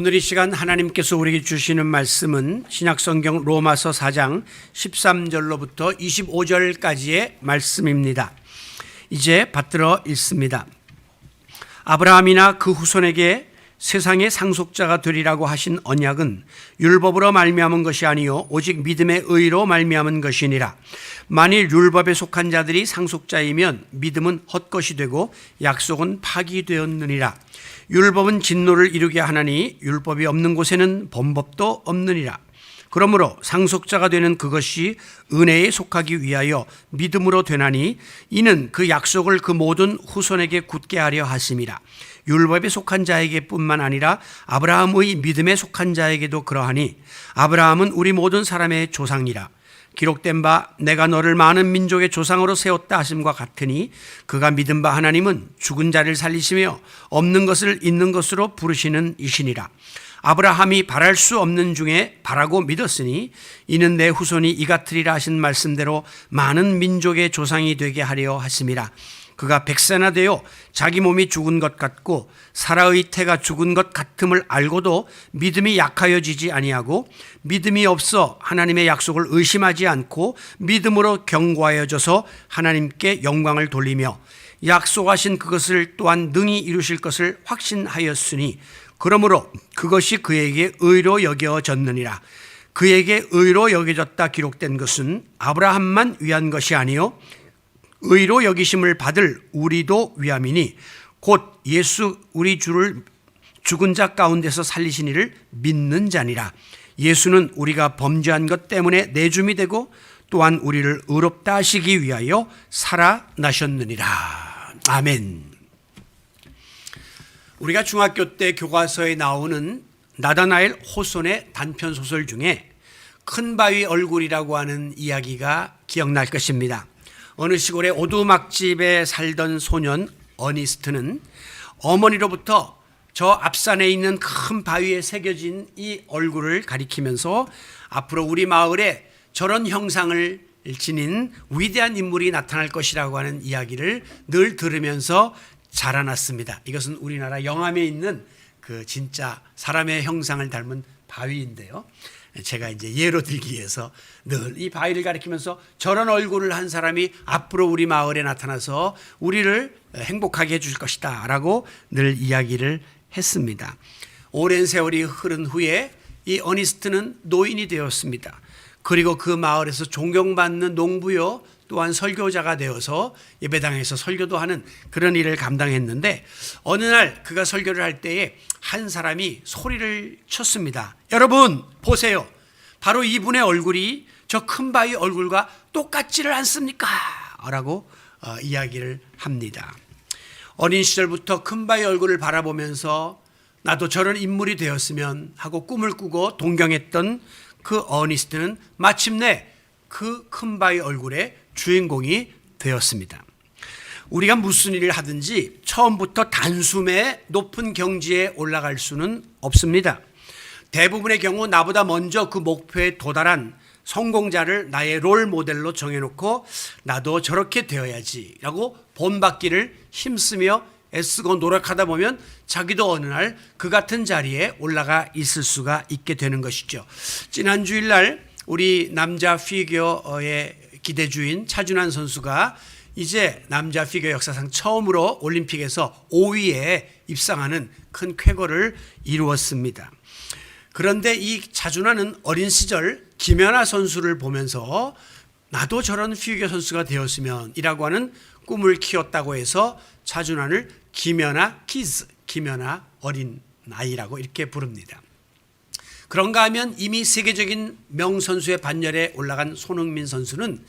오늘 이 시간 하나님께서 우리에게 주시는 말씀은 신약성경 로마서 4장 13절로부터 25절까지의 말씀입니다. 이제 받들어 읽습니다. 아브라함이나 그 후손에게 세상의 상속자가 되리라고 하신 언약은 율법으로 말미암은 것이 아니요 오직 믿음의 의로 말미암은 것이니라. 만일 율법에 속한 자들이 상속자이면 믿음은 헛것이 되고 약속은 파기되었느니라. 율법은 진노를 이루게 하나니 율법이 없는 곳에는 범법도 없느니라. 그러므로 상속자가 되는 그것이 은혜에 속하기 위하여 믿음으로 되나니 이는 그 약속을 그 모든 후손에게 굳게 하려 하심이라. 율법에 속한 자에게 뿐만 아니라 아브라함의 믿음에 속한 자에게도 그러하니 아브라함은 우리 모든 사람의 조상이라. 기록된 바 내가 너를 많은 민족의 조상으로 세웠다 하심과 같으니 그가 믿은 바 하나님은 죽은 자를 살리시며 없는 것을 있는 것으로 부르시는 이시니라. 아브라함이 바랄 수 없는 중에 바라고 믿었으니 이는 내 후손이 이 같으리라 하신 말씀대로 많은 민족의 조상이 되게 하려 하심이라. 그가 100세나 되어 자기 몸이 죽은 것 같고 사라의 태가 죽은 것 같음을 알고도 믿음이 약하여지지 아니하고 믿음이 없어 하나님의 약속을 의심하지 않고 믿음으로 견고하여져서 하나님께 영광을 돌리며 약속하신 그것을 또한 능히 이루실 것을 확신하였으니 그러므로 그것이 그에게 의로 여겨졌느니라. 그에게 의로 여겨졌다 기록된 것은 아브라함만 위한 것이 아니요 의로 여기심을 받을 우리도 위함이니 곧 예수 우리 주를 죽은 자 가운데서 살리신 이를 믿는 자니라. 예수는 우리가 범죄한 것 때문에 내줌이 되고 또한 우리를 의롭다 하시기 위하여 살아나셨느니라. 아멘. 우리가 중학교 때 교과서에 나오는 나다나엘 호손의 단편 소설 중에 큰 바위 얼굴이라고 하는 이야기가 기억날 것입니다. 어느 시골의 오두막집에 살던 소년 어니스트는 어머니로부터 저 앞산에 있는 큰 바위에 새겨진 이 얼굴을 가리키면서 앞으로 우리 마을에 저런 형상을 지닌 위대한 인물이 나타날 것이라고 하는 이야기를 늘 들으면서 자라났습니다. 이것은 우리나라 영암에 있는 그 진짜 사람의 형상을 닮은 바위인데요. 제가 이제 예로 들기 위해서 늘 이 바위를 가리키면서 저런 얼굴을 한 사람이 앞으로 우리 마을에 나타나서 우리를 행복하게 해줄 것이다 라고 늘 이야기를 했습니다. 오랜 세월이 흐른 후에 이 어니스트는 노인이 되었습니다. 그리고 그 마을에서 존경받는 농부요 또한 설교자가 되어서 예배당에서 설교도 하는 그런 일을 감당했는데 어느 날 그가 설교를 할 때에 한 사람이 소리를 쳤습니다. 여러분 보세요. 바로 이분의 얼굴이 저 큰 바위 얼굴과 똑같지를 않습니까? 라고 이야기를 합니다. 어린 시절부터 큰 바위 얼굴을 바라보면서 나도 저런 인물이 되었으면 하고 꿈을 꾸고 동경했던 그 어니스트는 마침내 그 큰 바위 얼굴의 주인공이 되었습니다. 우리가 무슨 일을 하든지 처음부터 단숨에 높은 경지에 올라갈 수는 없습니다. 대부분의 경우 나보다 먼저 그 목표에 도달한 성공자를 나의 롤 모델로 정해놓고 나도 저렇게 되어야지 라고 본받기를 힘쓰며 애쓰고 노력하다 보면 자기도 어느 날 그 같은 자리에 올라가 있을 수가 있게 되는 것이죠. 지난 주일날 우리 남자 피겨의 기대주인 차준환 선수가 이제 남자 피겨 역사상 처음으로 올림픽에서 5위에 입상하는 큰 쾌거를 이루었습니다. 그런데 이 차준환은 어린 시절 김연아 선수를 보면서 나도 저런 피겨 선수가 되었으면 이라고 하는 꿈을 키웠다고 해서 차준환을 김연아 키즈, 김연아 어린 아이라고 이렇게 부릅니다. 그런가 하면 이미 세계적인 명선수의 반열에 올라간 손흥민 선수는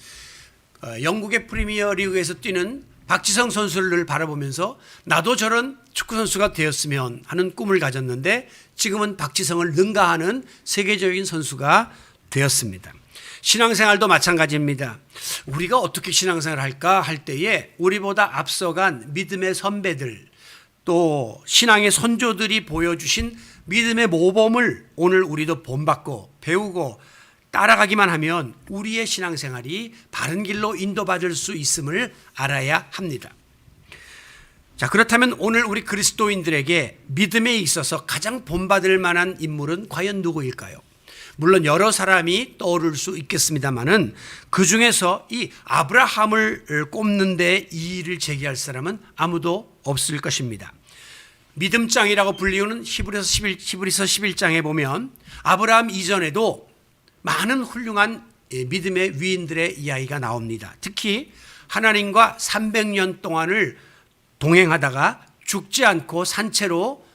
영국의 프리미어 리그에서 뛰는 박지성 선수를 바라보면서 나도 저런 축구 선수가 되었으면 하는 꿈을 가졌는데 지금은 박지성을 능가하는 세계적인 선수가 되었습니다. 신앙생활도 마찬가지입니다. 우리가 어떻게 신앙생활을 할까 할 때에 우리보다 앞서간 믿음의 선배들 또 신앙의 선조들이 보여주신 믿음의 모범을 오늘 우리도 본받고 배우고 따라가기만 하면 우리의 신앙생활이 바른 길로 인도받을 수 있음을 알아야 합니다. 자, 그렇다면 오늘 우리 그리스도인들에게 믿음에 있어서 가장 본받을 만한 인물은 과연 누구일까요? 물론 여러 사람이 떠오를 수 있겠습니다만은 그 중에서 이 아브라함을 꼽는 데 이의를 제기할 사람은 아무도 없을 것입니다. 믿음장이라고 불리우는 히브리서 11장에 보면 아브라함 이전에도 많은 훌륭한 믿음의 위인들의 이야기가 나옵니다. 특히 하나님과 300년 동안을 동행하다가 죽지 않고 산채로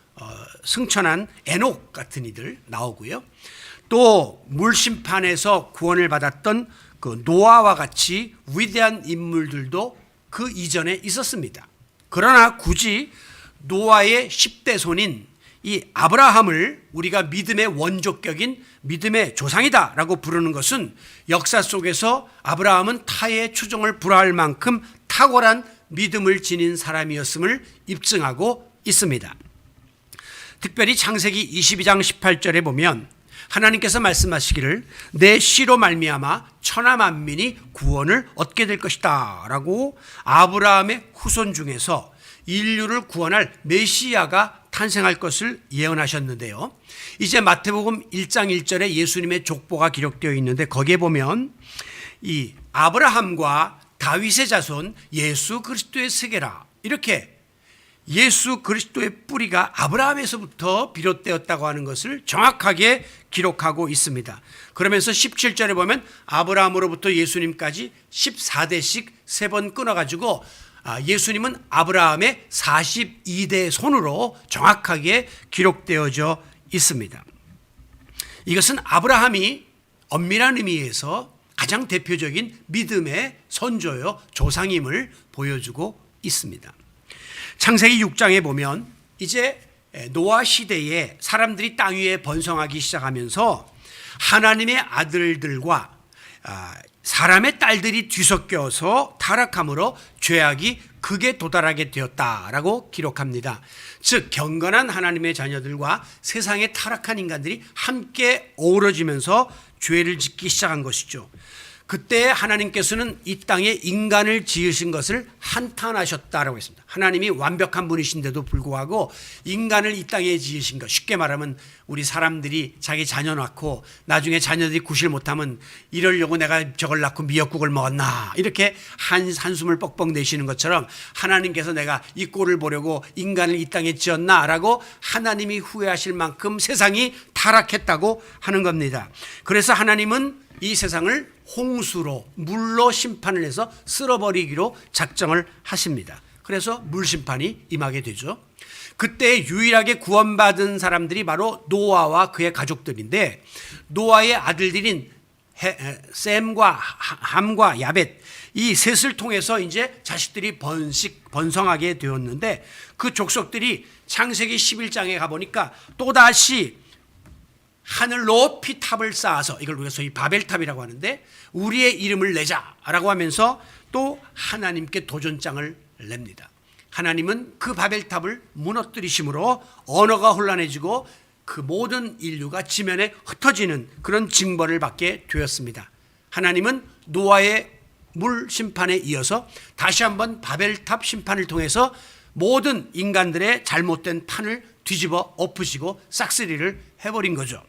승천한 에녹 같은 이들 나오고요. 또 물심판에서 구원을 받았던 그 노아와 같이 위대한 인물들도 그 이전에 있었습니다. 그러나 굳이 노아의 10대 손인 이 아브라함을 우리가 믿음의 원조격인 믿음의 조상이다라고 부르는 것은 역사 속에서 아브라함은 타의 추종을 불허할 만큼 탁월한 믿음을 지닌 사람이었음을 입증하고 있습니다. 특별히 창세기 22장 18절에 보면 하나님께서 말씀하시기를 내 씨로 말미암아 천하 만민이 구원을 얻게 될 것이다 라고 아브라함의 후손 중에서 인류를 구원할 메시아가 탄생할 것을 예언하셨는데요. 이제 마태복음 1장 1절에 예수님의 족보가 기록되어 있는데 거기에 보면 이 아브라함과 다윗의 자손 예수 그리스도의 세계라 이렇게 예수 그리스도의 뿌리가 아브라함에서부터 비롯되었다고 하는 것을 정확하게 기록하고 있습니다. 그러면서 17절에 보면 아브라함으로부터 예수님까지 14대씩 3번 끊어가지고 예수님은 아브라함의 42대 손으로 정확하게 기록되어져 있습니다. 이것은 아브라함이 엄밀한 의미에서 가장 대표적인 믿음의 선조요 조상임을 보여주고 있습니다. 창세기 6장에 보면 이제 노아 시대에 사람들이 땅 위에 번성하기 시작하면서 하나님의 아들들과 사람의 딸들이 뒤섞여서 타락함으로 죄악이 극에 도달하게 되었다라고 기록합니다. 즉 경건한 하나님의 자녀들과 세상에 타락한 인간들이 함께 어우러지면서 죄를 짓기 시작한 것이죠. 그때 하나님께서는 이 땅에 인간을 지으신 것을 한탄하셨다라고 했습니다. 하나님이 완벽한 분이신데도 불구하고 인간을 이 땅에 지으신 것, 쉽게 말하면 우리 사람들이 자기 자녀 낳고 나중에 자녀들이 구실 못하면 이러려고 내가 저걸 낳고 미역국을 먹었나 이렇게 한숨을 뻑뻑 내쉬는 것처럼 하나님께서 내가 이 꼴을 보려고 인간을 이 땅에 지었나라고 하나님이 후회하실 만큼 세상이 타락했다고 하는 겁니다. 그래서 하나님은 이 세상을 홍수로 물로 심판을 해서 쓸어버리기로 작정을 하십니다. 그래서 물심판이 임하게 되죠. 그때 유일하게 구원받은 사람들이 바로 노아와 그의 가족들인데 노아의 아들들인 셈과 함과 야벳 이 셋을 통해서 이제 자식들이 번성하게 되었는데 그 족속들이 창세기 11장에 가보니까 또다시 하늘 높이 탑을 쌓아서 이걸 우리가 소위 바벨탑이라고 하는데 우리의 이름을 내자라고 하면서 또 하나님께 도전장을 냅니다. 하나님은 그 바벨탑을 무너뜨리심으로 언어가 혼란해지고 그 모든 인류가 지면에 흩어지는 그런 징벌을 받게 되었습니다. 하나님은 노아의 물 심판에 이어서 다시 한번 바벨탑 심판을 통해서 모든 인간들의 잘못된 판을 뒤집어 엎으시고 싹쓸이를 해버린 거죠.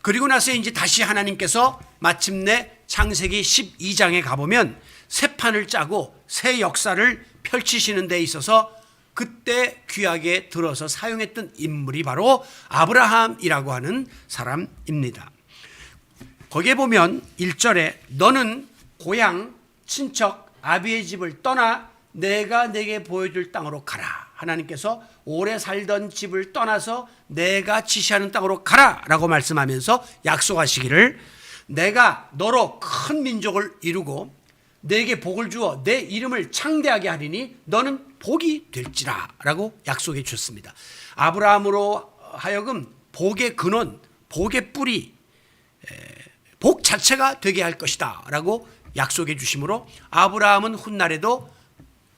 그리고 나서 이제 다시 하나님께서 마침내 창세기 12장에 가보면 새 판을 짜고 새 역사를 펼치시는 데 있어서 그때 귀하게 들어서 사용했던 인물이 바로 아브라함이라고 하는 사람입니다. 거기에 보면 1절에 너는 고향, 친척, 아비의 집을 떠나 내가 내게 보여줄 땅으로 가라. 하나님께서 오래 살던 집을 떠나서 내가 지시하는 땅으로 가라 라고 말씀하면서 약속하시기를 내가 너로 큰 민족을 이루고 내게 복을 주어 내 이름을 창대하게 하리니 너는 복이 될지라 라고 약속해 주셨습니다. 아브라함으로 하여금 복의 근원, 복의 뿌리, 복 자체가 되게 할 것이다 라고 약속해 주심으로 아브라함은 훗날에도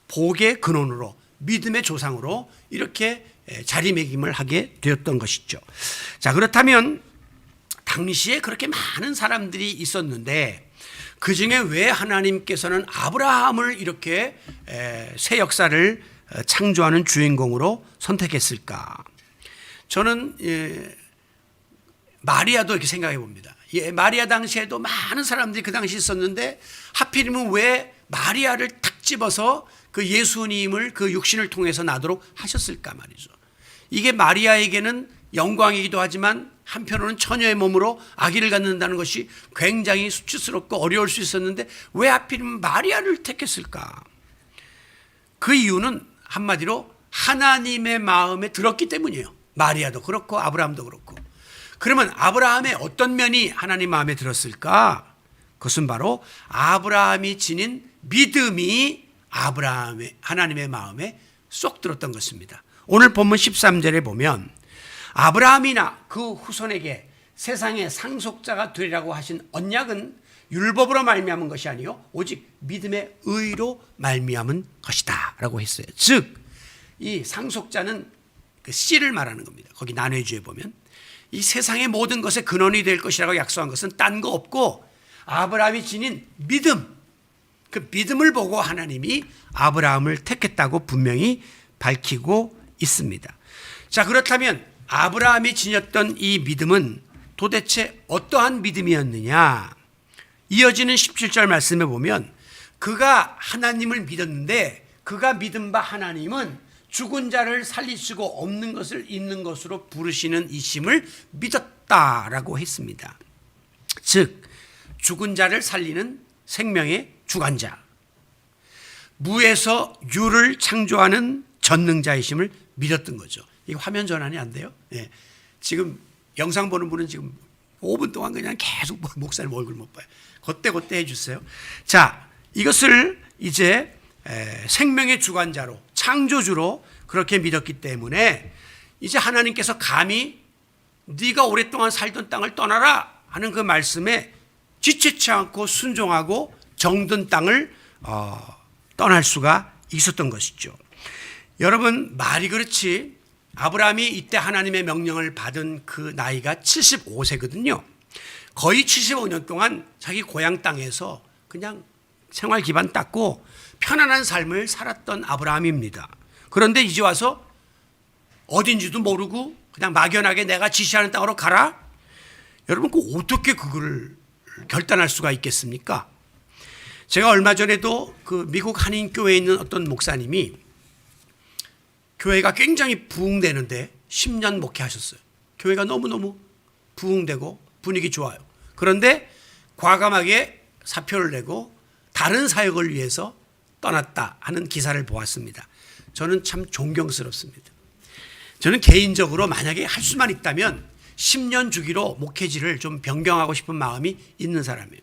복의 근원으로 믿음의 조상으로 이렇게 자리매김을 하게 되었던 것이죠. 자, 그렇다면 당시에 그렇게 많은 사람들이 있었는데 그중에 왜 하나님께서는 아브라함을 이렇게 새 역사를 창조하는 주인공으로 선택했을까? 저는 마리아도 이렇게 생각해 봅니다. 마리아 당시에도 많은 사람들이 그 당시 있었는데 하필이면 왜 마리아를 탁 집어서 그 예수님을 그 육신을 통해서 나도록 하셨을까 말이죠. 이게 마리아에게는 영광이기도 하지만 한편으로는 처녀의 몸으로 아기를 갖는다는 것이 굉장히 수치스럽고 어려울 수 있었는데 왜 하필이면 마리아를 택했을까? 그 이유는 한마디로 하나님의 마음에 들었기 때문이에요. 마리아도 그렇고 아브라함도 그렇고. 그러면 아브라함의 어떤 면이 하나님 마음에 들었을까? 그것은 바로 아브라함이 지닌 믿음이 하나님의 마음에 쏙 들었던 것입니다. 오늘 본문 13절에 보면 아브라함이나 그 후손에게 세상의 상속자가 되리라고 하신 언약은 율법으로 말미암은 것이 아니요 오직 믿음의 의로 말미암은 것이다 라고 했어요. 즉 이 상속자는 그 씨를 말하는 겁니다. 거기 난회주에 보면 이 세상의 모든 것의 근원이 될 것이라고 약속한 것은 딴 거 없고 아브라함이 지닌 믿음, 그 믿음을 보고 하나님이 아브라함을 택했다고 분명히 밝히고 있습니다. 자, 그렇다면 아브라함이 지녔던 이 믿음은 도대체 어떠한 믿음이었느냐? 이어지는 17절 말씀에 보면 그가 하나님을 믿었는데 그가 믿은 바 하나님은 죽은 자를 살리시고 없는 것을 있는 것으로 부르시는 이심을 믿었다라고 했습니다. 즉 죽은 자를 살리는 생명의 주관자, 무에서 유를 창조하는 전능자이심을 믿었던 거죠. 이거 화면 전환이 안 돼요? 예. 지금 영상 보는 분은 지금 5분 동안 그냥 계속 목사님 얼굴 못 봐요. 그때 해주세요. 자, 이것을 이제 생명의 주관자로 창조주로 그렇게 믿었기 때문에 이제 하나님께서 감히 네가 오랫동안 살던 땅을 떠나라 하는 그 말씀에 지체치 않고 순종하고 정든 땅을 떠날 수가 있었던 것이죠. 여러분 말이 그렇지 아브라함이 이때 하나님의 명령을 받은 그 나이가 75세거든요. 거의 75년 동안 자기 고향 땅에서 그냥 생활 기반 닦고 편안한 삶을 살았던 아브라함입니다. 그런데 이제 와서 어딘지도 모르고 그냥 막연하게 내가 지시하는 땅으로 가라? 여러분 어떻게 그거를 결단할 수가 있겠습니까? 제가 얼마 전에도 그 미국 한인교회에 있는 어떤 목사님이 교회가 굉장히 부흥되는데 10년 목회하셨어요. 교회가 너무너무 부흥되고 분위기 좋아요. 그런데 과감하게 사표를 내고 다른 사역을 위해서 떠났다 하는 기사를 보았습니다. 저는 참 존경스럽습니다. 저는 개인적으로 만약에 할 수만 있다면 10년 주기로 목회지를 좀 변경하고 싶은 마음이 있는 사람이에요.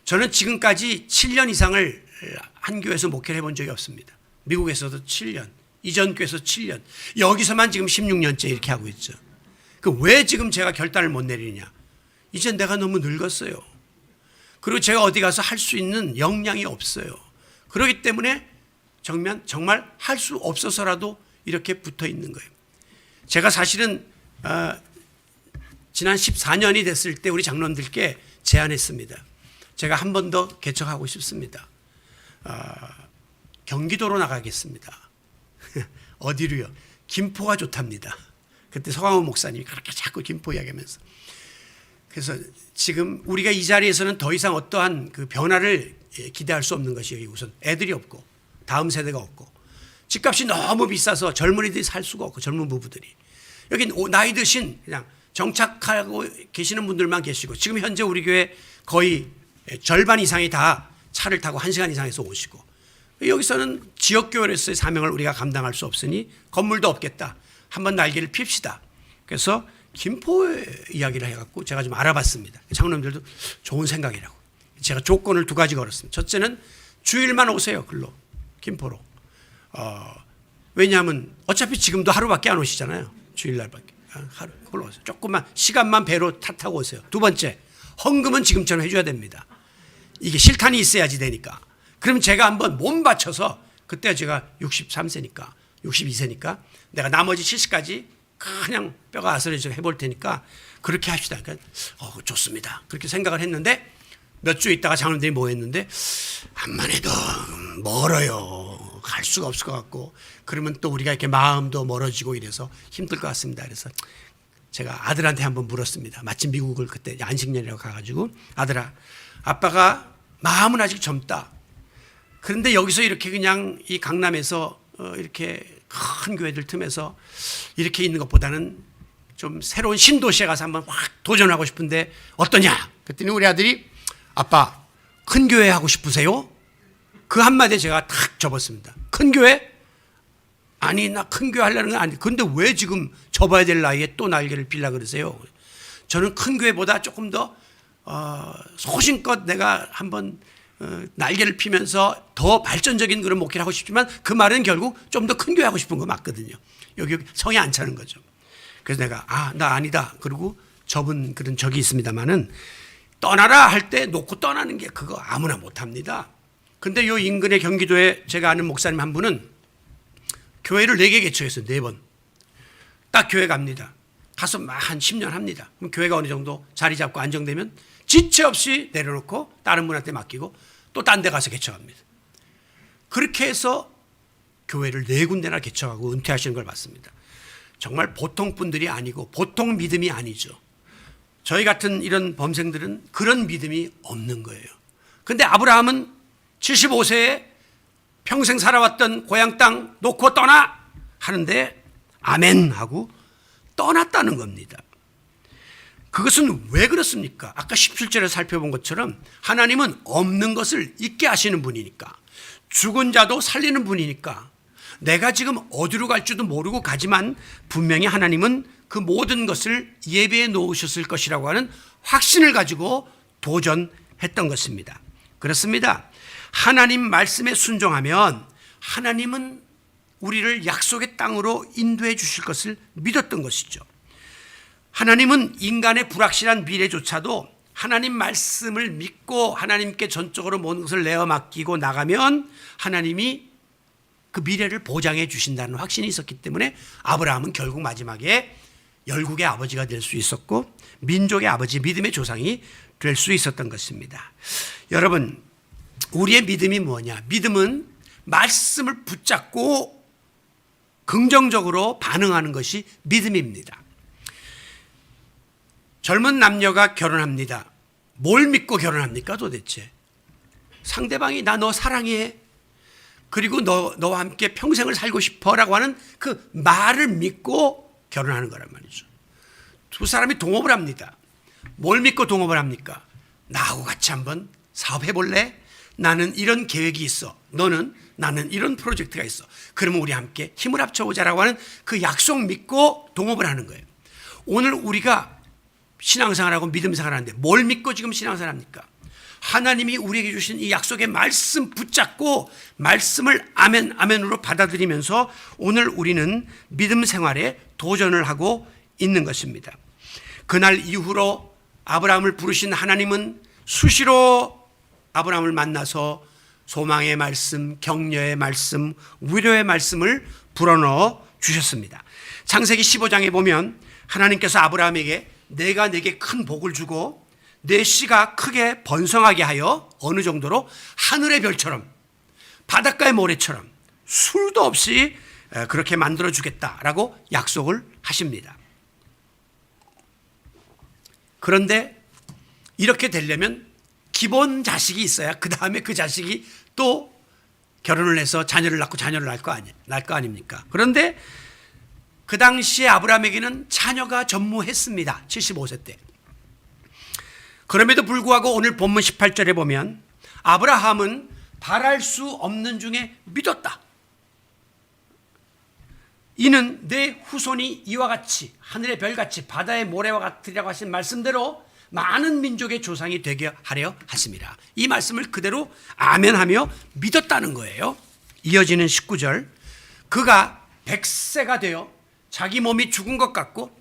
저는 지금까지 7년 이상을 한 교회에서 목회를 해본 적이 없습니다. 미국에서도 7년, 이전 교회에서 7년, 여기서만 지금 16년째 이렇게 하고 있죠. 왜 지금 제가 결단을 못 내리느냐? 이제 내가 너무 늙었어요. 그리고 제가 어디 가서 할 수 있는 역량이 없어요. 그렇기 때문에 정말 할 수 없어서라도 이렇게 붙어 있는 거예요. 제가 사실은 지난 14년이 됐을 때 우리 장로님들께 제안했습니다. 제가 한 번 더 개척하고 싶습니다. 경기도로 나가겠습니다. 어디로요? 김포가 좋답니다. 그때 서강훈 목사님이 그렇게 자꾸 김포 이야기하면서. 그래서 지금 우리가 이 자리에서는 더 이상 어떠한 그 변화를 기대할 수 없는 것이 우선 애들이 없고 다음 세대가 없고 집값이 너무 비싸서 젊은이들이 살 수가 없고 젊은 부부들이 여기 나이 드신 그냥 정착하고 계시는 분들만 계시고 지금 현재 우리 교회 거의 절반 이상이 다 차를 타고 1시간 이상에서 오시고 여기서는 지역교회로서의 사명을 우리가 감당할 수 없으니 건물도 없겠다. 한번 날개를 핍시다. 그래서 김포에 이야기를 해갖고 제가 좀 알아봤습니다. 장로님들도 좋은 생각이라고. 제가 조건을 2가지 걸었습니다. 첫째는 주일만 오세요. 글로 김포로. 왜냐하면 어차피 지금도 하루밖에 안 오시잖아요. 주일날밖에. 하루 그걸로 오세요. 조금만 시간만 배로 타고 오세요. 2번째 헌금은 지금처럼 해줘야 됩니다. 이게 실탄이 있어야지 되니까. 그럼 제가 한번 몸 바쳐서 그때 제가 63세니까 62세니까 내가 나머지 70까지 그냥 뼈가 아슬해져 해볼 테니까 그렇게 합시다. 그러니까 좋습니다. 그렇게 생각을 했는데 몇 주 있다가 장로님들이 뭐 했는데 암만 해도 멀어요. 갈 수가 없을 것 같고, 그러면 또 우리가 이렇게 마음도 멀어지고 이래서 힘들 것 같습니다. 그래서 제가 아들한테 한번 물었습니다. 마침 미국을 그때 안식년이라고 가가지고, 아들아, 아빠가 마음은 아직 젊다. 그런데 여기서 이렇게 그냥 이 강남에서 이렇게 큰 교회들 틈에서 이렇게 있는 것보다는 좀 새로운 신도시에 가서 한번 확 도전하고 싶은데 어떠냐? 그랬더니 우리 아들이, 아빠, 큰 교회 하고 싶으세요? 그 한마디에 제가 탁 접었습니다. 큰 교회? 아니, 나 큰 교회 하려는 건 아닌데, 근데 왜 지금 접어야 될 나이에 또 날개를 빌라 그러세요? 저는 큰 교회보다 조금 더 소신껏 내가 한번 날개를 피면서 더 발전적인 그런 목회를 하고 싶지만, 그 말은 결국 좀 더 큰 교회 하고 싶은 거 맞거든요. 여기 성에 안 차는 거죠. 그래서 내가 나 아니다. 그리고 접은 그런 적이 있습니다만은, 떠나라 할 때 놓고 떠나는 게 그거 아무나 못합니다. 근데 요 인근의 경기도에 제가 아는 목사님 한 분은 교회를 4개 개척했어요. 4번. 딱 교회 갑니다. 가서 한 10년 합니다. 그럼 교회가 어느 정도 자리 잡고 안정되면 지체 없이 내려놓고 다른 분한테 맡기고 또 딴 데 가서 개척합니다. 그렇게 해서 교회를 4군데나 개척하고 은퇴하시는 걸 봤습니다. 정말 보통 분들이 아니고 보통 믿음이 아니죠. 저희 같은 이런 범생들은 그런 믿음이 없는 거예요. 근데 아브라함은 75세에 평생 살아왔던 고향 땅 놓고 떠나 하는데 아멘 하고 떠났다는 겁니다. 그것은 왜 그렇습니까? 아까 17절에 살펴본 것처럼 하나님은 없는 것을 있게 하시는 분이니까, 죽은 자도 살리는 분이니까, 내가 지금 어디로 갈지도 모르고 가지만 분명히 하나님은 그 모든 것을 예배해 놓으셨을 것이라고 하는 확신을 가지고 도전했던 것입니다. 그렇습니다. 하나님 말씀에 순종하면 하나님은 우리를 약속의 땅으로 인도해 주실 것을 믿었던 것이죠. 하나님은 인간의 불확실한 미래조차도 하나님 말씀을 믿고 하나님께 전적으로 모든 것을 내어 맡기고 나가면 하나님이 그 미래를 보장해 주신다는 확신이 있었기 때문에 아브라함은 결국 마지막에 열국의 아버지가 될 수 있었고 민족의 아버지, 믿음의 조상이 될 수 있었던 것입니다. 여러분, 우리의 믿음이 뭐냐? 믿음은 말씀을 붙잡고 긍정적으로 반응하는 것이 믿음입니다. 젊은 남녀가 결혼합니다. 뭘 믿고 결혼합니까 도대체? 상대방이 나 너 사랑해, 그리고 너와 함께 평생을 살고 싶어라고 하는 그 말을 믿고 결혼하는 거란 말이죠. 두 사람이 동업을 합니다. 뭘 믿고 동업을 합니까? 나하고 같이 한번 사업해 볼래? 나는 이런 계획이 있어. 나는 이런 프로젝트가 있어. 그러면 우리 함께 힘을 합쳐보자라고 하는 그 약속 믿고 동업을 하는 거예요. 오늘 우리가 신앙생활하고 믿음생활하는데 뭘 믿고 지금 신앙생활합니까? 하나님이 우리에게 주신 이 약속의 말씀 붙잡고 말씀을 아멘 아멘으로 받아들이면서 오늘 우리는 믿음 생활에 도전을 하고 있는 것입니다. 그날 이후로 아브라함을 부르신 하나님은 수시로 아브라함을 만나서 소망의 말씀, 격려의 말씀, 위로의 말씀을 불어넣어 주셨습니다. 창세기 15장에 보면 하나님께서 아브라함에게 내가 내게 큰 복을 주고 내 씨가 크게 번성하게 하여 어느 정도로 하늘의 별처럼 바닷가의 모래처럼 수도 없이 그렇게 만들어 주겠다라고 약속을 하십니다. 그런데 이렇게 되려면 기본 자식이 있어야 그 다음에 그 자식이 또 결혼을 해서 자녀를 낳고 자녀를 낳을 거 아닙니까? 그런데 그 당시에 아브라함에게는 자녀가 전무했습니다. 75세 때. 그럼에도 불구하고 오늘 본문 18절에 보면 아브라함은 바랄 수 없는 중에 믿었다. 이는 내 후손이 이와 같이 하늘의 별같이 바다의 모래와 같으리라고 하신 말씀대로 많은 민족의 조상이 되게 하려 하심이라. 이 말씀을 그대로 아멘하며 믿었다는 거예요. 이어지는 19절, 그가 100세가 되어 자기 몸이 죽은 것 같고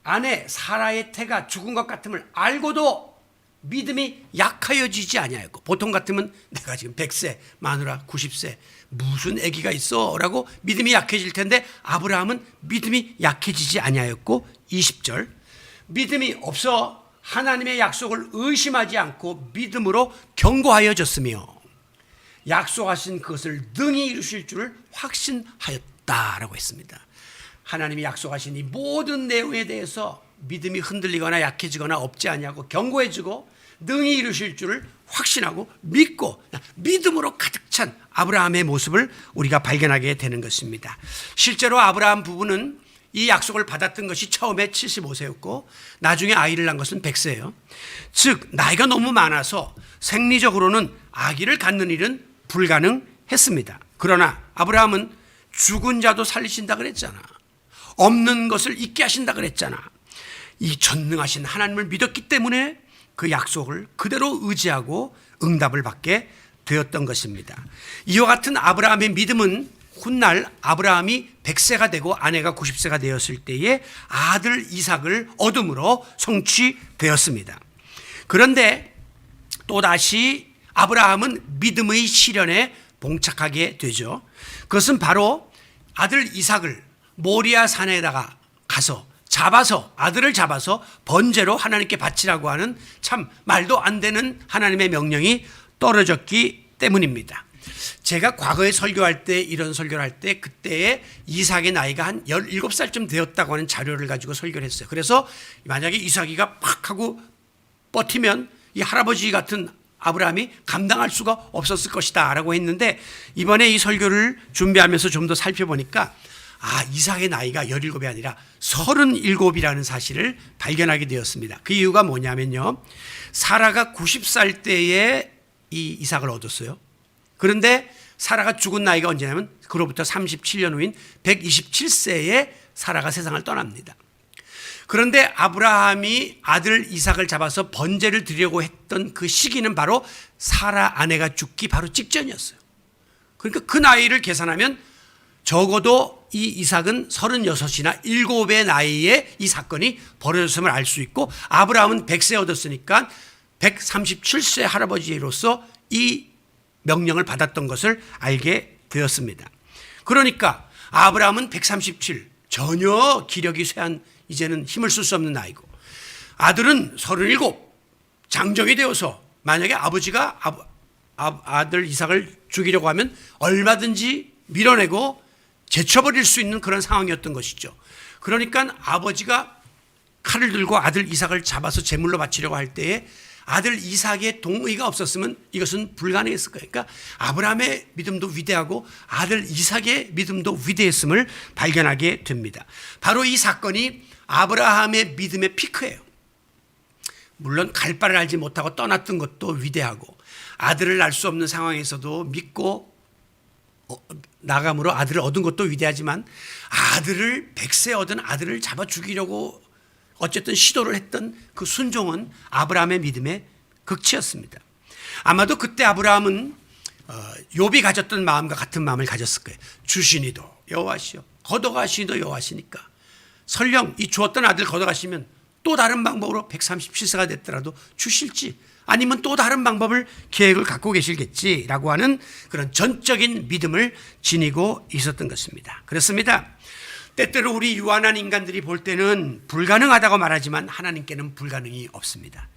아내 사라의 태가 죽은 것 같음을 알고도 믿음이 약하여지지 아니하였고, 보통 같으면 내가 지금 100세, 마누라 90세, 무슨 아기가 있어? 라고 믿음이 약해질 텐데 아브라함은 믿음이 약해지지 아니하였고, 20절, 믿음이 없어 하나님의 약속을 의심하지 않고 믿음으로 견고하여졌으며, 약속하신 그것을 능히 이루실 줄을 확신하였다라고 했습니다. 하나님이 약속하신 이 모든 내용에 대해서 믿음이 흔들리거나 약해지거나 없지 않냐고 경고해주고 능히 이루실 줄을 확신하고 믿고 믿음으로 가득 찬 아브라함의 모습을 우리가 발견하게 되는 것입니다. 실제로 아브라함 부부는 이 약속을 받았던 것이 처음에 75세였고 나중에 아이를 낳은 것은 100세예요. 즉 나이가 너무 많아서 생리적으로는 아기를 갖는 일은 불가능했습니다. 그러나 아브라함은 죽은 자도 살리신다 그랬잖아. 없는 것을 있게 하신다 그랬잖아. 이 전능하신 하나님을 믿었기 때문에 그 약속을 그대로 의지하고 응답을 받게 되었던 것입니다. 이와 같은 아브라함의 믿음은 훗날 아브라함이 100세가 되고 아내가 90세가 되었을 때에 아들 이삭을 얻음으로 성취되었습니다. 그런데 또다시 아브라함은 믿음의 시련에 봉착하게 되죠. 그것은 바로 아들 이삭을 모리아 산에다가 가서 아들을 잡아서 번제로 하나님께 바치라고 하는 참 말도 안 되는 하나님의 명령이 떨어졌기 때문입니다. 제가 과거에 설교할 때 이런 설교를 할 때 그때의 이삭의 나이가 한 17살쯤 되었다고 하는 자료를 가지고 설교를 했어요. 그래서 만약에 이삭이가 팍 하고 버티면 이 할아버지 같은 아브라함이 감당할 수가 없었을 것이다 라고 했는데 이번에 이 설교를 준비하면서 좀 더 살펴보니까 이삭의 나이가 17이 아니라 37이라는 사실을 발견하게 되었습니다. 그 이유가 뭐냐면요. 사라가 90살 때에 이 이삭을 얻었어요. 그런데 사라가 죽은 나이가 언제냐면 그로부터 37년 후인 127세에 사라가 세상을 떠납니다. 그런데 아브라함이 아들 이삭을 잡아서 번제를 드리려고 했던 그 시기는 바로 사라 아내가 죽기 바로 직전이었어요. 그러니까 그 나이를 계산하면 적어도 이 이삭은 36이나 7의 나이에 이 사건이 벌어졌음을 알 수 있고 아브라함은 100세 얻었으니까 137세 할아버지로서 이 명령을 받았던 것을 알게 되었습니다. 그러니까 아브라함은 137, 전혀 기력이 쇠한 이제는 힘을 쓸 수 없는 나이고 아들은 37, 장정이 되어서 만약에 아버지가 아들 이삭을 죽이려고 하면 얼마든지 밀어내고 제쳐버릴 수 있는 그런 상황이었던 것이죠. 그러니까 아버지가 칼을 들고 아들 이삭을 잡아서 제물로 바치려고 할 때에 아들 이삭의 동의가 없었으면 이것은 불가능했을 거예요. 그러니까 아브라함의 믿음도 위대하고 아들 이삭의 믿음도 위대했음을 발견하게 됩니다. 바로 이 사건이 아브라함의 믿음의 피크예요. 물론 갈 바를 알지 못하고 떠났던 것도 위대하고 아들을 낳을 수 없는 상황에서도 믿고 나감으로 아들을 얻은 것도 위대하지만 아들을 100세 얻은 아들을 잡아 죽이려고 어쨌든 시도를 했던 그 순종은 아브라함의 믿음의 극치였습니다. 아마도 그때 아브라함은 욥이 가졌던 마음과 같은 마음을 가졌을 거예요. 주시니도 여호와시요 걷어가시니도 여호와시니까 설령 이 주었던 아들 걷어가시면 또 다른 방법으로 137세가 됐더라도 주실지 아니면 또 다른 방법을 계획을 갖고 계실겠지라고 하는 그런 전적인 믿음을 지니고 있었던 것입니다. 그렇습니다. 때때로 우리 유한한 인간들이 볼 때는 불가능하다고 말하지만 하나님께는 불가능이 없습니다.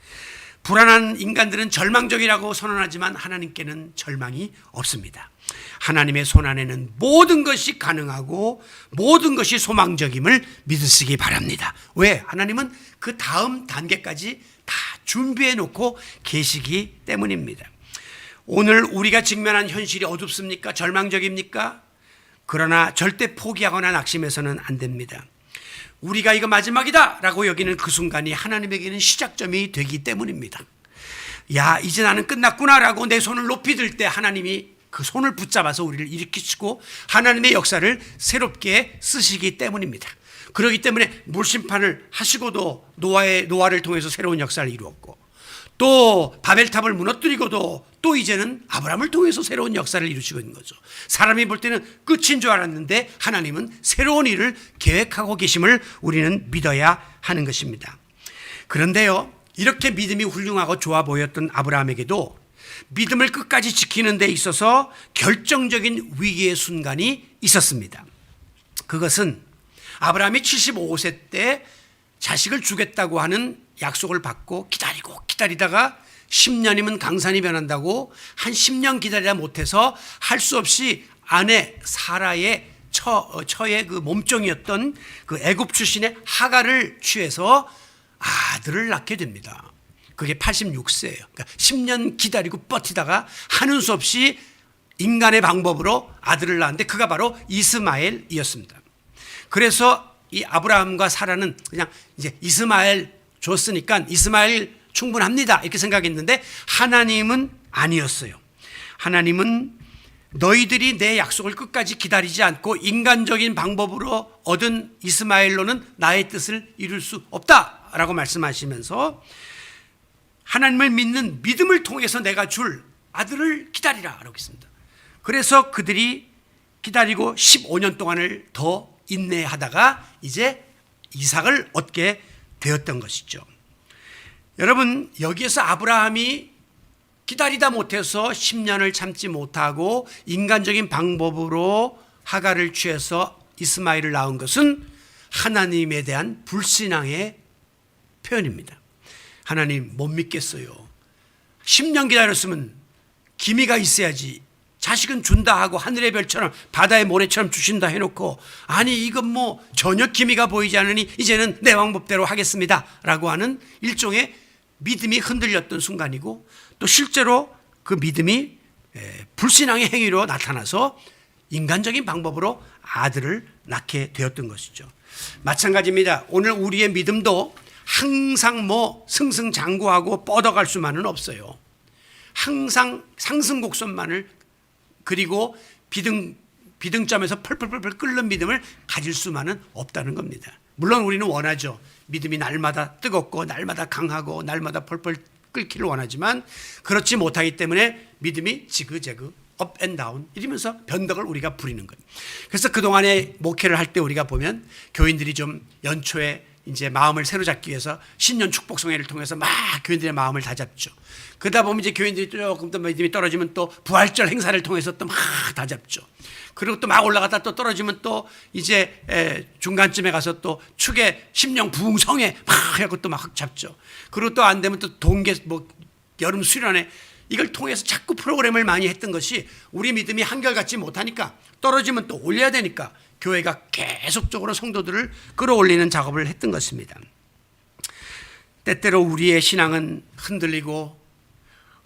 불안한 인간들은 절망적이라고 선언하지만 하나님께는 절망이 없습니다. 하나님의 손 안에는 모든 것이 가능하고 모든 것이 소망적임을 믿으시기 바랍니다. 왜? 하나님은 그 다음 단계까지 다 준비해 놓고 계시기 때문입니다. 오늘 우리가 직면한 현실이 어둡습니까? 절망적입니까? 그러나 절대 포기하거나 낙심해서는 안 됩니다. 우리가 이거 마지막이다 라고 여기는 그 순간이 하나님에게는 시작점이 되기 때문입니다. 야, 이제 나는 끝났구나 라고 내 손을 높이 들 때 하나님이 그 손을 붙잡아서 우리를 일으키시고 하나님의 역사를 새롭게 쓰시기 때문입니다. 그렇기 때문에 물심판을 하시고도 노아를 통해서 새로운 역사를 이루었고 또 바벨탑을 무너뜨리고도 또 이제는 아브라함을 통해서 새로운 역사를 이루시고 있는 거죠. 사람이 볼 때는 끝인 줄 알았는데 하나님은 새로운 일을 계획하고 계심을 우리는 믿어야 하는 것입니다. 그런데요, 이렇게 믿음이 훌륭하고 좋아 보였던 아브라함에게도 믿음을 끝까지 지키는 데 있어서 결정적인 위기의 순간이 있었습니다. 그것은 아브라함이 75세 때 자식을 주겠다고 하는 약속을 받고 기다리다가 10년이면 강산이 변한다고 한 10년 기다리다 못해서 할 수 없이 아내 사라의 처의 그 몸종이었던 그 애굽 출신의 하갈을 취해서 아들을 낳게 됩니다. 그게 86세예요. 그러니까 10년 기다리고 버티다가 하는 수 없이 인간의 방법으로 아들을 낳았는데 그가 바로 이스마엘이었습니다. 그래서 이 아브라함과 사라는 그냥 이제 이스마엘 줬으니까 이스마엘 충분합니다 이렇게 생각했는데 하나님은 아니었어요. 하나님은 너희들이 내 약속을 끝까지 기다리지 않고 인간적인 방법으로 얻은 이스마엘로는 나의 뜻을 이룰 수 없다라고 말씀하시면서 하나님을 믿는 믿음을 통해서 내가 줄 아들을 기다리라라고 했습니다. 그래서 그들이 기다리고 15년 동안을 더 인내하다가 이제 이삭을 얻게 되었던 것이죠. 여러분, 여기에서 아브라함이 기다리다 못해서 10년을 참지 못하고 인간적인 방법으로 하갈을 취해서 이스마엘을 낳은 것은 하나님에 대한 불신앙의 표현입니다. 하나님 못 믿겠어요. 10년 기다렸으면 기미가 있어야지. 자식은 준다 하고 하늘의 별처럼 바다의 모래처럼 주신다 해놓고 아니 이건 뭐 전혀 기미가 보이지 않으니 이제는 내 방법대로 하겠습니다 라고 하는 일종의 믿음이 흔들렸던 순간이고 또 실제로 그 믿음이 불신앙의 행위로 나타나서 인간적인 방법으로 아들을 낳게 되었던 것이죠. 마찬가지입니다. 오늘 우리의 믿음도 항상 뭐 승승장구하고 뻗어갈 수만은 없어요. 항상 상승곡선만을 그리고 비등점에서 펄펄펄 끓는 믿음을 가질 수만은 없다는 겁니다. 물론 우리는 원하죠. 믿음이 날마다 뜨겁고 날마다 강하고 날마다 펄펄 끓기를 원하지만 그렇지 못하기 때문에 믿음이 지그재그 업 앤 다운 이러면서 변덕을 우리가 부리는 거예요. 그래서 그동안에 목회를 할 때 우리가 보면 교인들이 좀 연초에 이제 마음을 새로 잡기 위해서 신년 축복성회를 통해서 막 교인들의 마음을 다잡죠. 그러다 보면 이제 교인들이 조금 더 믿음이 떨어지면 또 부활절 행사를 통해서 또 막 다잡죠. 그리고 또 막 올라갔다 또 떨어지면 또 이제 중간쯤에 가서 또 축의 심령 부흥성회 막 하고 또 막 잡죠. 그리고 또 안 되면 또 동계 뭐 여름 수련회 이걸 통해서 자꾸 프로그램을 많이 했던 것이 우리 믿음이 한결같지 못하니까 떨어지면 또 올려야 되니까 교회가 계속적으로 성도들을 끌어올리는 작업을 했던 것입니다. 때때로 우리의 신앙은 흔들리고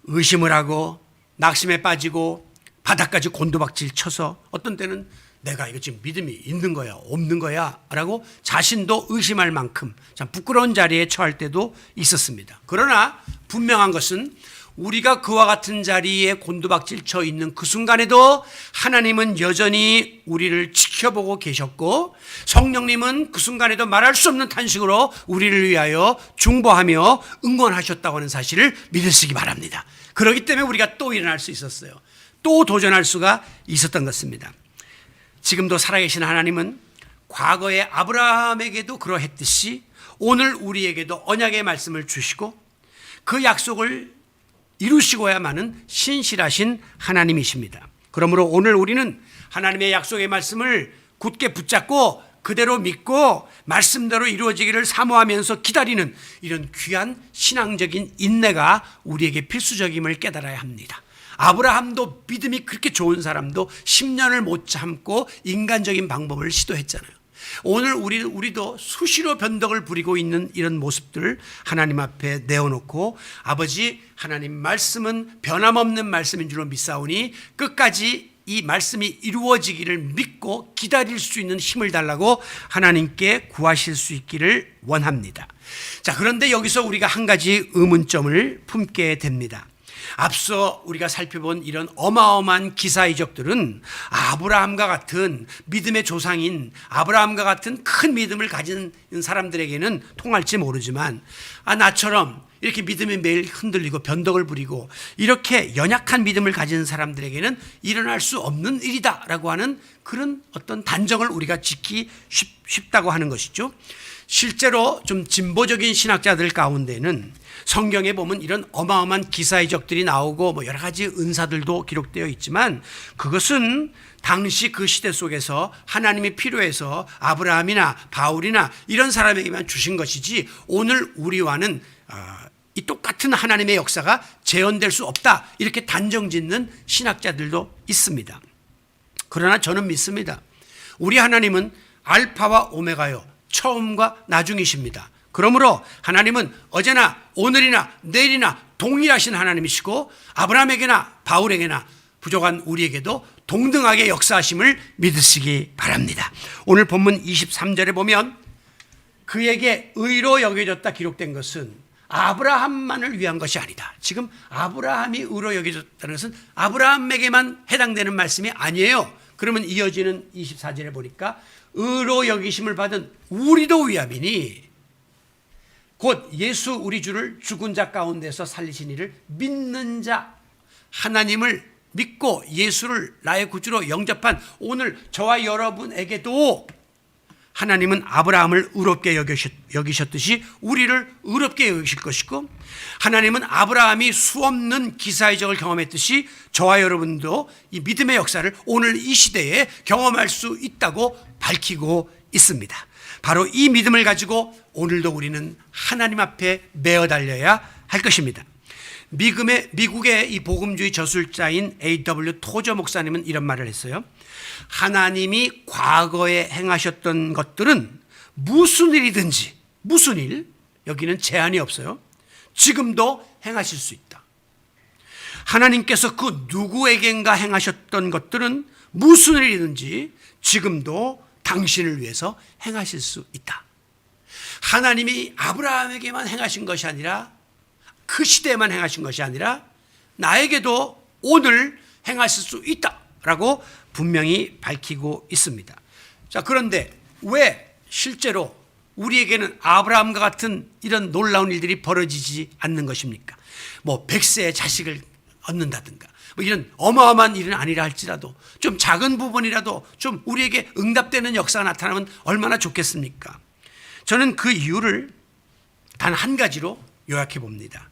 의심을 하고 낙심에 빠지고 바닥까지 곤두박질 쳐서 어떤 때는 내가 이거 지금 믿음이 있는 거야 없는 거야 라고 자신도 의심할 만큼 참 부끄러운 자리에 처할 때도 있었습니다. 그러나 분명한 것은 우리가 그와 같은 자리에 곤두박질 쳐 있는 그 순간에도 하나님은 여전히 우리를 지켜보고 계셨고 성령님은 그 순간에도 말할 수 없는 탄식으로 우리를 위하여 중보하며 응원하셨다고 하는 사실을 믿으시기 바랍니다. 그렇기 때문에 우리가 또 일어날 수 있었어요. 또 도전할 수가 있었던 것입니다. 지금도 살아계신 하나님은 과거의 아브라함에게도 그러했듯이 오늘 우리에게도 언약의 말씀을 주시고 그 약속을 이루시고야만은 신실하신 하나님이십니다. 그러므로 오늘 우리는 하나님의 약속의 말씀을 굳게 붙잡고 그대로 믿고 말씀대로 이루어지기를 사모하면서 기다리는 이런 귀한 신앙적인 인내가 우리에게 필수적임을 깨달아야 합니다. 아브라함도 믿음이 그렇게 좋은 사람도 10년을 못 참고 인간적인 방법을 시도했잖아요. 오늘 우리도 수시로 변덕을 부리고 있는 이런 모습들을 하나님 앞에 내어놓고 아버지 하나님 말씀은 변함없는 말씀인 줄로 믿사오니 끝까지 이 말씀이 이루어지기를 믿고 기다릴 수 있는 힘을 달라고 하나님께 구하실 수 있기를 원합니다. 자, 그런데 여기서 우리가 한 가지 의문점을 품게 됩니다. 앞서 우리가 살펴본 이런 어마어마한 기사 이적들은 아브라함과 같은 믿음의 조상인 아브라함과 같은 큰 믿음을 가진 사람들에게는 통할지 모르지만 나처럼 이렇게 믿음이 매일 흔들리고 변덕을 부리고 이렇게 연약한 믿음을 가진 사람들에게는 일어날 수 없는 일이다라고 하는 그런 어떤 단정을 우리가 짓기 쉽다고 하는 것이죠. 실제로 좀 진보적인 신학자들 가운데는 성경에 보면 이런 어마어마한 기사이적들이 나오고 뭐 여러 가지 은사들도 기록되어 있지만 그것은 당시 그 시대 속에서 하나님이 필요해서 아브라함이나 바울이나 이런 사람에게만 주신 것이지 오늘 우리와는 이 똑같은 하나님의 역사가 재현될 수 없다, 이렇게 단정짓는 신학자들도 있습니다. 그러나 저는 믿습니다. 우리 하나님은 알파와 오메가요, 처음과 나중이십니다. 그러므로 하나님은 어제나 오늘이나 내일이나 동일하신 하나님이시고 아브라함에게나 바울에게나 부족한 우리에게도 동등하게 역사하심을 믿으시기 바랍니다. 오늘 본문 23절에 보면 그에게 의로 여겨졌다 기록된 것은 아브라함만을 위한 것이 아니다. 지금 아브라함이 의로 여겨졌다는 것은 아브라함에게만 해당되는 말씀이 아니에요. 그러면 이어지는 24절에 보니까 의로 여기심을 받은 우리도 위함이니 곧 예수 우리 주를 죽은 자 가운데서 살리신 이를 믿는 자, 하나님을 믿고 예수를 나의 구주로 영접한 오늘 저와 여러분에게도 하나님은 아브라함을 의롭게 여기셨듯이 우리를 의롭게 여기실 것이고, 하나님은 아브라함이 수없는 기사의 적을 경험했듯이 저와 여러분도 이 믿음의 역사를 오늘 이 시대에 경험할 수 있다고 밝히고 있습니다. 바로 이 믿음을 가지고 오늘도 우리는 하나님 앞에 매어 달려야 할 것입니다. 미국의 이 복음주의 저술자인 A.W. 토저 목사님은 이런 말을 했어요. 하나님이 과거에 행하셨던 것들은 무슨 일이든지, 무슨 일, 여기는 제한이 없어요. 지금도 행하실 수 있다. 하나님께서 그 누구에겐가 행하셨던 것들은 무슨 일이든지 지금도 당신을 위해서 행하실 수 있다. 하나님이 아브라함에게만 행하신 것이 아니라, 그 시대에만 행하신 것이 아니라 나에게도 오늘 행하실 수 있다라고 분명히 밝히고 있습니다. 자, 그런데 왜 실제로 우리에게는 아브라함과 같은 이런 놀라운 일들이 벌어지지 않는 것입니까? 뭐 100세의 자식을 얻는다든가 뭐 이런 어마어마한 일은 아니라 할지라도 좀 작은 부분이라도 좀 우리에게 응답되는 역사가 나타나면 얼마나 좋겠습니까? 저는 그 이유를 단 한 가지로 요약해 봅니다.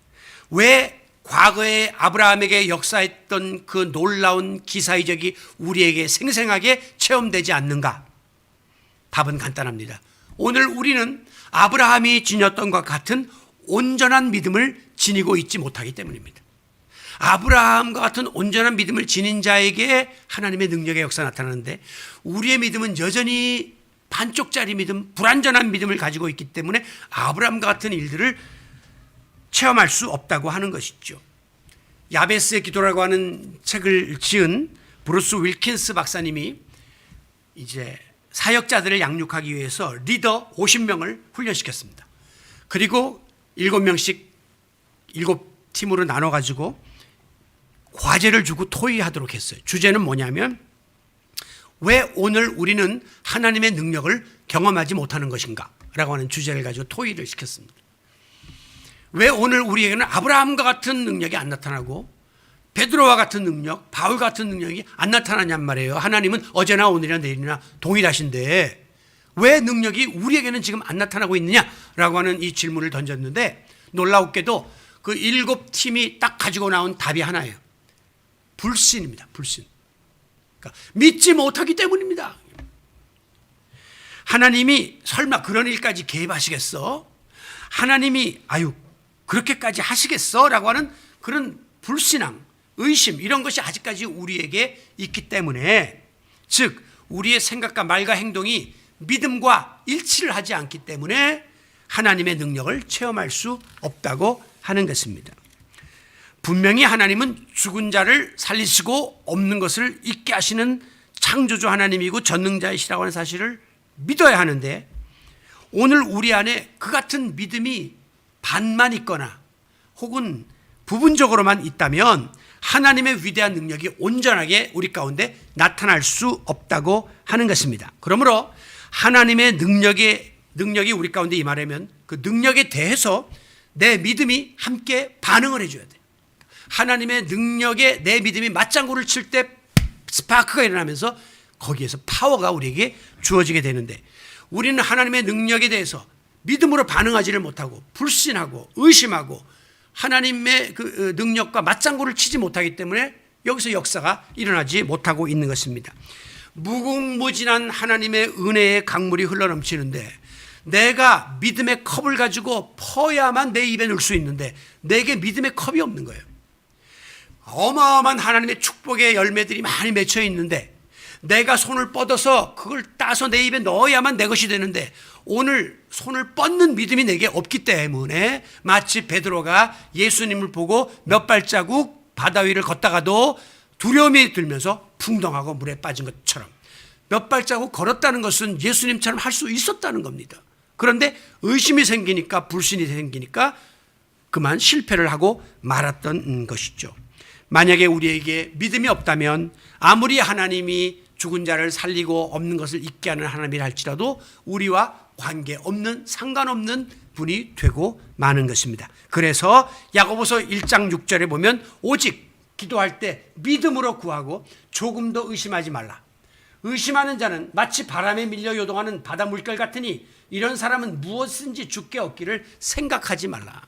왜 과거에 아브라함에게 역사했던 그 놀라운 기사의적이 우리에게 생생하게 체험되지 않는가? 답은 간단합니다. 오늘 우리는 아브라함이 지녔던 것과 같은 온전한 믿음을 지니고 있지 못하기 때문입니다. 아브라함과 같은 온전한 믿음을 지닌 자에게 하나님의 능력의 역사가 나타나는데, 우리의 믿음은 여전히 반쪽짜리 믿음, 불완전한 믿음을 가지고 있기 때문에 아브라함과 같은 일들을 체험할 수 없다고 하는 것이죠. 야베스의 기도라고 하는 책을 지은 브루스 윌킨스 박사님이 이제 사역자들을 양육하기 위해서 리더 50명을 훈련시켰습니다. 그리고 7명씩 7팀으로 나눠가지고 과제를 주고 토의하도록 했어요. 주제는 뭐냐면, 왜 오늘 우리는 하나님의 능력을 경험하지 못하는 것인가? 라고 하는 주제를 가지고 토의를 시켰습니다. 왜 오늘 우리에게는 아브라함과 같은 능력이 안 나타나고 베드로와 같은 능력, 바울 같은 능력이 안 나타나냔 말이에요. 하나님은 어제나 오늘이나 내일이나 동일하신데 왜 능력이 우리에게는 지금 안 나타나고 있느냐라고 하는 이 질문을 던졌는데, 놀랍게도 그 7팀이 딱 가지고 나온 답이 하나예요. 불신입니다. 불신. 그러니까 믿지 못하기 때문입니다. 하나님이 설마 그런 일까지 개입하시겠어? 하나님이 그렇게까지 하시겠어? 라고 하는 그런 불신앙, 의심, 이런 것이 아직까지 우리에게 있기 때문에, 즉 우리의 생각과 말과 행동이 믿음과 일치를 하지 않기 때문에 하나님의 능력을 체험할 수 없다고 하는 것입니다. 분명히 하나님은 죽은 자를 살리시고 없는 것을 있게 하시는 창조주 하나님이고 전능자이시라고 하는 사실을 믿어야 하는데, 오늘 우리 안에 그 같은 믿음이 반만 있거나 혹은 부분적으로만 있다면 하나님의 위대한 능력이 온전하게 우리 가운데 나타날 수 없다고 하는 것입니다. 그러므로 하나님의 능력이 우리 가운데 임하려면 그 능력에 대해서 내 믿음이 함께 반응을 해줘야 돼. 하나님의 능력에 내 믿음이 맞장구를 칠 때 스파크가 일어나면서 거기에서 파워가 우리에게 주어지게 되는데, 우리는 하나님의 능력에 대해서 믿음으로 반응하지를 못하고 불신하고 의심하고 하나님의 그 능력과 맞장구를 치지 못하기 때문에 여기서 역사가 일어나지 못하고 있는 것입니다. 무궁무진한 하나님의 은혜의 강물이 흘러넘치는데 내가 믿음의 컵을 가지고 퍼야만 내 입에 넣을 수 있는데 내게 믿음의 컵이 없는 거예요. 어마어마한 하나님의 축복의 열매들이 많이 맺혀 있는데 내가 손을 뻗어서 그걸 따서 내 입에 넣어야만 내 것이 되는데 오늘 손을 뻗는 믿음이 내게 없기 때문에 마치 베드로가 예수님을 보고 몇 발자국 바다 위를 걷다가도 두려움이 들면서 풍덩하고 물에 빠진 것처럼 몇 발자국 걸었다는 것은 예수님처럼 할 수 있었다는 겁니다. 그런데 의심이 생기니까 불신이 생기니까 그만 실패를 하고 말았던 것이죠. 만약에 우리에게 믿음이 없다면 아무리 하나님이 죽은 자를 살리고 없는 것을 잊게 하는 하나님이라 할지라도 우리와 관계없는 상관없는 분이 되고 마는 것입니다. 그래서 야고보서 1장 6절에 보면 오직 기도할 때 믿음으로 구하고 조금 더 의심하지 말라. 의심하는 자는 마치 바람에 밀려 요동하는 바다 물결 같으니 이런 사람은 무엇인지 주께 얻기를 생각하지 말라.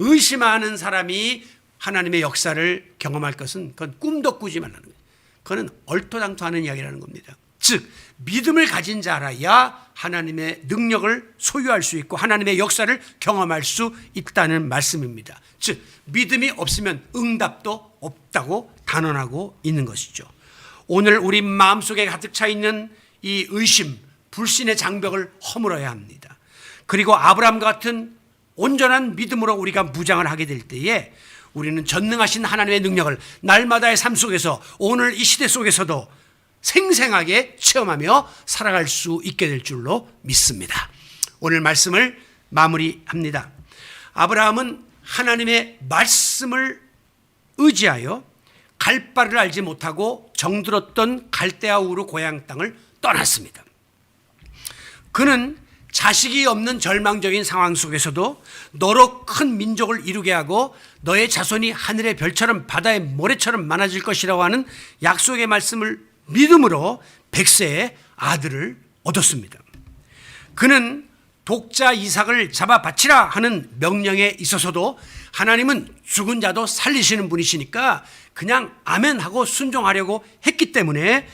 의심하는 사람이 하나님의 역사를 경험할 것은 그건 꿈도 꾸지 말라는 거예요. 그건 얼토당토하는 이야기라는 겁니다. 즉 믿음을 가진 자라야 하나님의 능력을 소유할 수 있고 하나님의 역사를 경험할 수 있다는 말씀입니다. 즉 믿음이 없으면 응답도 없다고 단언하고 있는 것이죠. 오늘 우리 마음속에 가득 차 있는 이 의심, 불신의 장벽을 허물어야 합니다. 그리고 아브라함과 같은 온전한 믿음으로 우리가 무장을 하게 될 때에 우리는 전능하신 하나님의 능력을 날마다의 삶 속에서 오늘 이 시대 속에서도 생생하게 체험하며 살아갈 수 있게 될 줄로 믿습니다. 오늘 말씀을 마무리합니다. 아브라함은 하나님의 말씀을 의지하여 갈 바를 알지 못하고 정들었던 갈대아 우르 고향 땅을 떠났습니다. 그는 자식이 없는 절망적인 상황 속에서도 너로 큰 민족을 이루게 하고 너의 자손이 하늘의 별처럼 바다의 모래처럼 많아질 것이라고 하는 약속의 말씀을 믿음으로 100세의 아들을 얻었습니다. 그는 독자 이삭을 잡아 바치라 하는 명령에 있어서도 하나님은 죽은 자도 살리시는 분이시니까 그냥 아멘하고 순종하려고 했기 때문에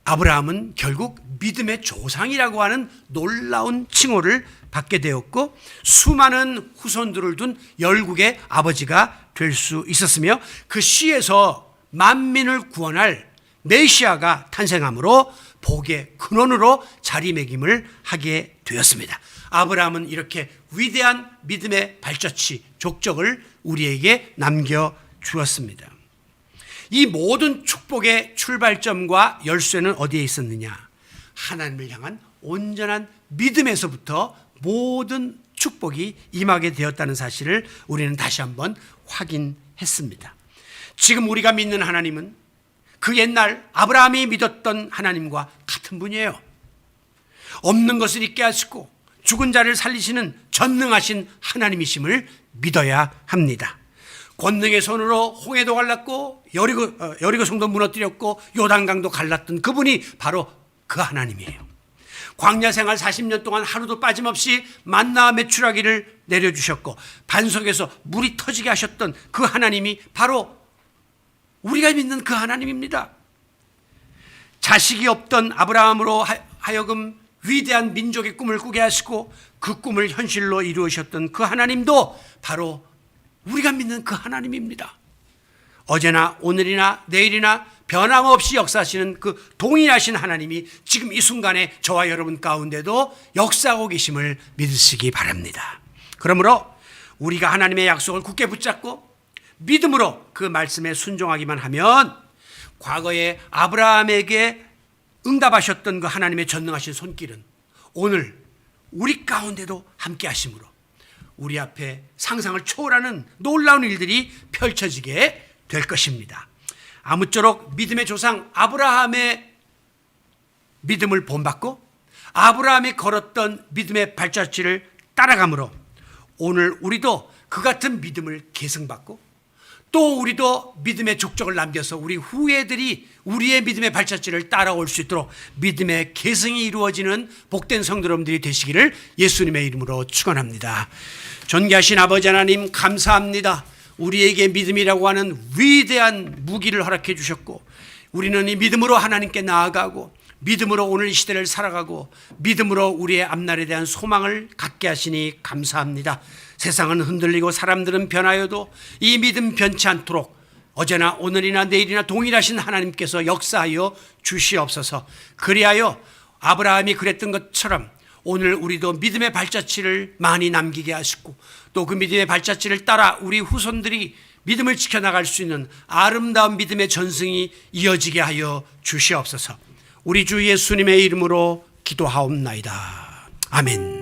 아브라함은 결국 믿음의 조상이라고 하는 놀라운 칭호를 받게 되었고 수많은 후손들을 둔 열국의 아버지가 될 수 있었으며 그 씨에서 만민을 구원할 메시아가 탄생함으로 복의 근원으로 자리매김을 하게 되었습니다. 아브라함은 이렇게 위대한 믿음의 발자취, 족적을 우리에게 남겨주었습니다. 이 모든 축복의 출발점과 열쇠는 어디에 있었느냐? 하나님을 향한 온전한 믿음에서부터 모든 축복이 임하게 되었다는 사실을 우리는 다시 한번 확인했습니다. 지금 우리가 믿는 하나님은 그 옛날 아브라함이 믿었던 하나님과 같은 분이에요. 없는 것을 있게 하시고 죽은 자를 살리시는 전능하신 하나님이심을 믿어야 합니다. 권능의 손으로 홍해도 갈랐고 여리고 성도 무너뜨렸고 요단강도 갈랐던 그분이 바로 그 하나님이에요. 광야 생활 40년 동안 하루도 빠짐없이 만나 메추라기를 내려주셨고 반석에서 물이 터지게 하셨던 그 하나님이 바로 우리가 믿는 그 하나님입니다. 자식이 없던 아브라함으로 하여금 위대한 민족의 꿈을 꾸게 하시고 그 꿈을 현실로 이루셨던 그 하나님도 바로 우리가 믿는 그 하나님입니다. 어제나 오늘이나 내일이나 변함없이 역사하시는 그 동일하신 하나님이 지금 이 순간에 저와 여러분 가운데도 역사하고 계심을 믿으시기 바랍니다. 그러므로 우리가 하나님의 약속을 굳게 붙잡고 믿음으로 그 말씀에 순종하기만 하면 과거에 아브라함에게 응답하셨던 그 하나님의 전능하신 손길은 오늘 우리 가운데도 함께 하심으로 우리 앞에 상상을 초월하는 놀라운 일들이 펼쳐지게 될 것입니다. 아무쪼록 믿음의 조상 아브라함의 믿음을 본받고 아브라함이 걸었던 믿음의 발자취를 따라가므로 오늘 우리도 그 같은 믿음을 계승받고 또 우리도 믿음의 족적을 남겨서 우리 후예들이 우리의 믿음의 발자취를 따라올 수 있도록 믿음의 계승이 이루어지는 복된 성도 여러분들이 되시기를 예수님의 이름으로 축원합니다. 존귀하신 아버지 하나님 감사합니다. 우리에게 믿음이라고 하는 위대한 무기를 허락해 주셨고 우리는 이 믿음으로 하나님께 나아가고 믿음으로 오늘 이 시대를 살아가고 믿음으로 우리의 앞날에 대한 소망을 갖게 하시니 감사합니다. 세상은 흔들리고 사람들은 변하여도 이 믿음 변치 않도록 어제나 오늘이나 내일이나 동일하신 하나님께서 역사하여 주시옵소서. 그리하여 아브라함이 그랬던 것처럼 오늘 우리도 믿음의 발자취를 많이 남기게 하시고 또 그 믿음의 발자취를 따라 우리 후손들이 믿음을 지켜나갈 수 있는 아름다운 믿음의 전승이 이어지게 하여 주시옵소서. 우리 주 예수님의 이름으로 기도하옵나이다. 아멘.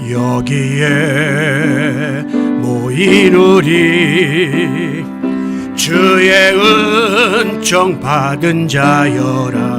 여기에 모인 우리 주의 은총 받은 자여라.